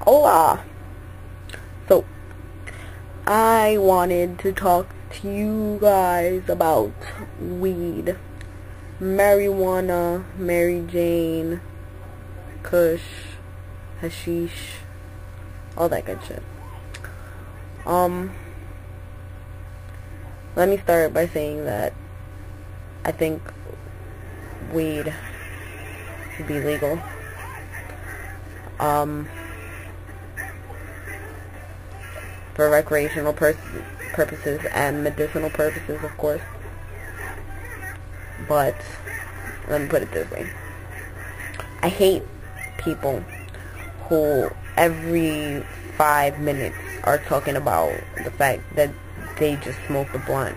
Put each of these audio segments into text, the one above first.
Hola! So, I wanted to talk to you guys about weed, marijuana, Mary Jane, Kush, hashish, all that good shit. Let me start by saying that I think weed should be legal. For recreational purposes and medicinal purposes, of course. But let me put it this way. I hate people who every 5 minutes are talking about the fact that they just smoked a blunt,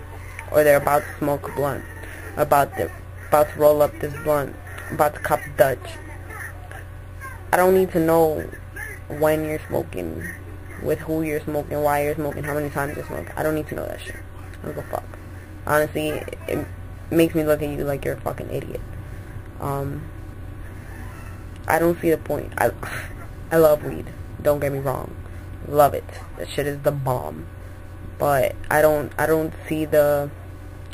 or they're about to smoke a blunt, about to roll up this blunt, about to cop a Dutch. I don't need to know when you're smoking, with who you're smoking, why you're smoking, how many times you're smoking. I don't need to know that shit. I don't give a fuck. Honestly, it makes me look at you like you're a fucking idiot. I don't see the point. I love weed. Don't get me wrong. Love it. That shit is the bomb. But I don't see the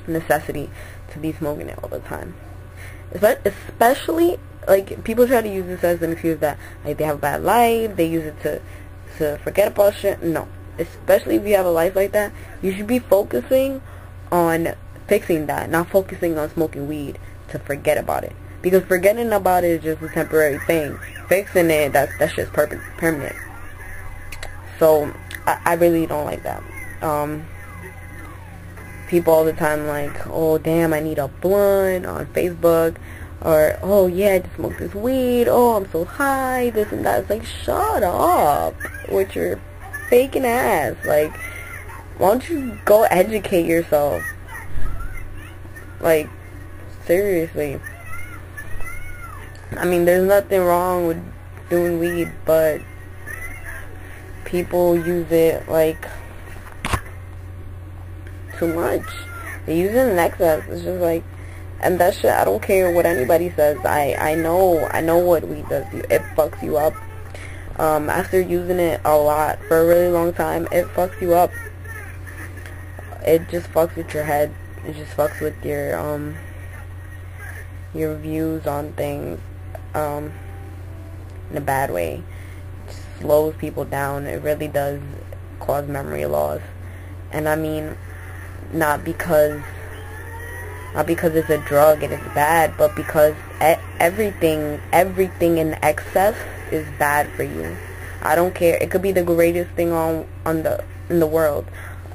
necessity to be smoking it all the time. Especially, like, people try to use this as an excuse that, like, they have a bad life, they use it to forget about shit. No. Especially if you have a life like that, you should be focusing on fixing that, not focusing on smoking weed to forget about it. Because forgetting about it is just a temporary thing. Fixing it, that's just permanent. So, I really don't like that. People all the time like, oh damn, I need a blunt on Facebook, or oh yeah, I just smoked this weed, oh I'm so high, this and that. It's like, shut up with your faking ass. Like, why don't you go educate yourself? Like, seriously. I mean, there's nothing wrong with doing weed, but people use it like too much. They use it in excess. It's just like, and that shit, I don't care what anybody says. I know what weed does to you. It fucks you up. After using it a lot for a really long time, it fucks you up. It just fucks with your head. It just fucks with your views on things, in a bad way. It just slows people down. It really does cause memory loss. And I mean, not because it's a drug and it's bad, but because everything in excess is bad for you. I don't care. It could be the greatest thing in the world.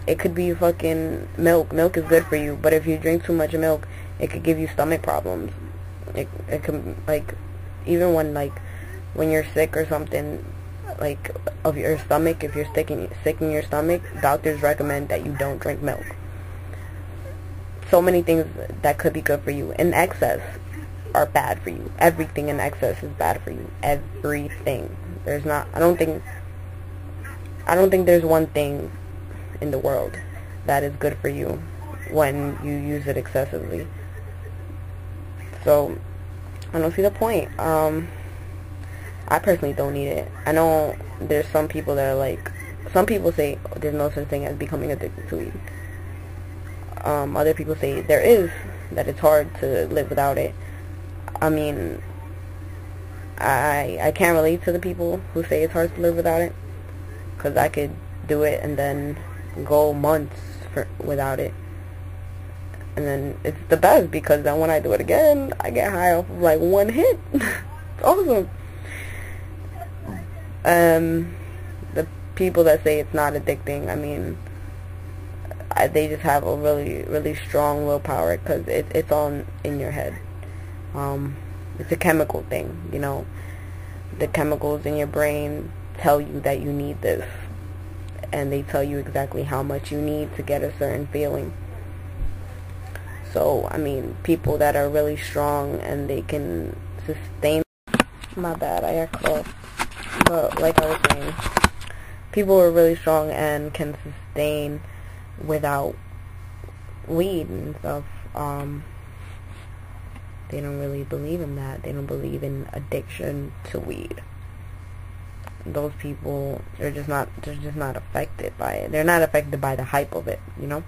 It could be fucking milk. Milk is good for you, but if you drink too much milk, it could give you stomach problems. It can, like, even when you're sick or something, like, of your stomach, if you're sick in your stomach, doctors recommend that you don't drink milk. So many things that could be good for you in excess are bad for you. Everything in excess is bad for you. Everything. I don't think there's one thing in the world that is good for you when you use it excessively. So I don't see the point. I personally don't need it. I know there's some people that are like, some people say there's no such thing as becoming addicted to weed. Other people say there is, that it's hard to live without it. I mean, I can't relate to the people who say it's hard to live without it, because I could do it and then go months without it. And then it's the best, because then when I do it again, I get high off of like one hit. It's awesome. The people that say it's not addicting, I mean, they just have a really, really strong willpower, because it's all in your head. It's a chemical thing, you know. The chemicals in your brain tell you that you need this, and they tell you exactly how much you need to get a certain feeling. So, I mean, people that are really strong and they can sustain... My bad, I got cough. But, like I was saying, people who are really strong and can sustain without weed and stuff, they don't really believe in that. They don't believe in addiction to weed. those people are they're just not affected by it. They're not affected by the hype of it, you know?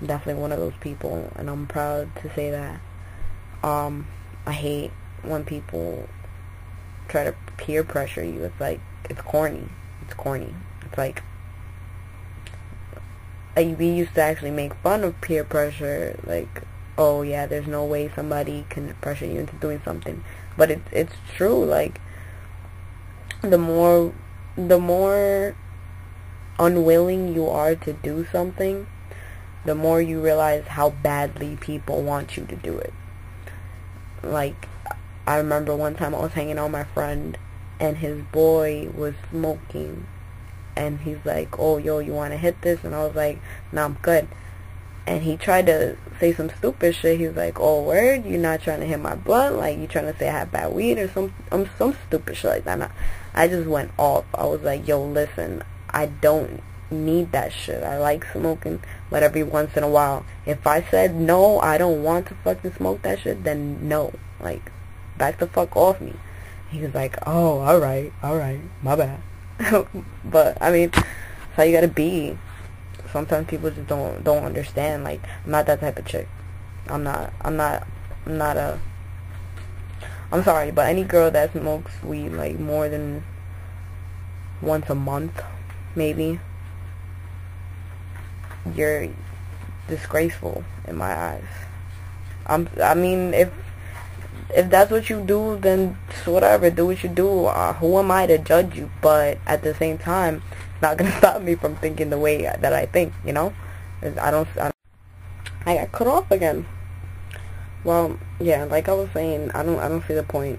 I'm definitely one of those people, and I'm proud to say that. I hate when people try to peer pressure you. It's like, it's corny. It's like we used to actually make fun of peer pressure, like, oh yeah, there's no way somebody can pressure you into doing something. But it's true. Like, the more unwilling you are to do something, the more you realize how badly people want you to do it. Like, I remember one time I was hanging out with my friend, and his boy was smoking, and he's like, oh, yo, you want to hit this? And I was like, nah, I'm good. And he tried to say some stupid shit. He was like, oh, word, you not trying to hit my blunt? Like, you trying to say I have bad weed or some stupid shit like that. And I just went off. I was like, yo, listen, I don't need that shit. I like smoking, but every once in a while. If I said no, I don't want to fucking smoke that shit, then no. Like, back the fuck off me. He was like, oh, alright, my bad. But, I mean, that's how you gotta be. Sometimes people just don't understand. Like, I'm not that type of chick. I'm sorry, but any girl that smokes weed, like, more than once a month, maybe, you're disgraceful in my eyes. I mean, if that's what you do, then whatever, do what you do. Who am I to judge you? But at the same time, it's not gonna stop me from thinking the way that I think, you know? I got cut off again. Well, yeah, like I was saying, I don't see the point,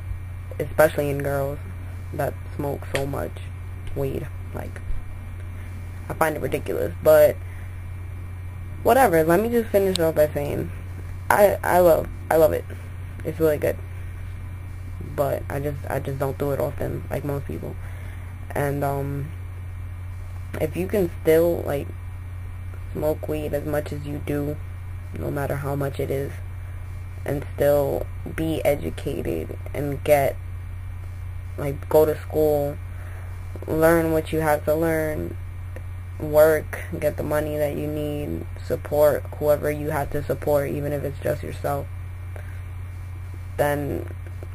especially in girls that smoke so much weed. Like, I find it ridiculous. But whatever. Let me just finish off by saying, I love it. It's really good. But I just don't do it often like most people. And if you can still, like, smoke weed as much as you do, no matter how much it is, and still be educated and get, like, go to school, learn what you have to learn, work, get the money that you need, support whoever you have to support, even if it's just yourself, then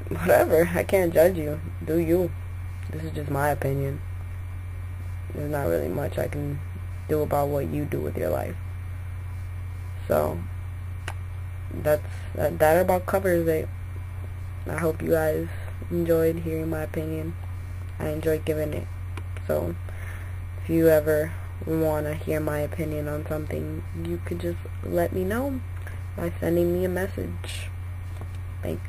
whatever, I can't judge you. Do you. This is just my opinion. There's not really much I can do about what you do with your life. So that about covers it. I hope you guys enjoyed hearing my opinion. I enjoyed giving it. So if you ever want to hear my opinion on something, you could just let me know by sending me a message. Thanks.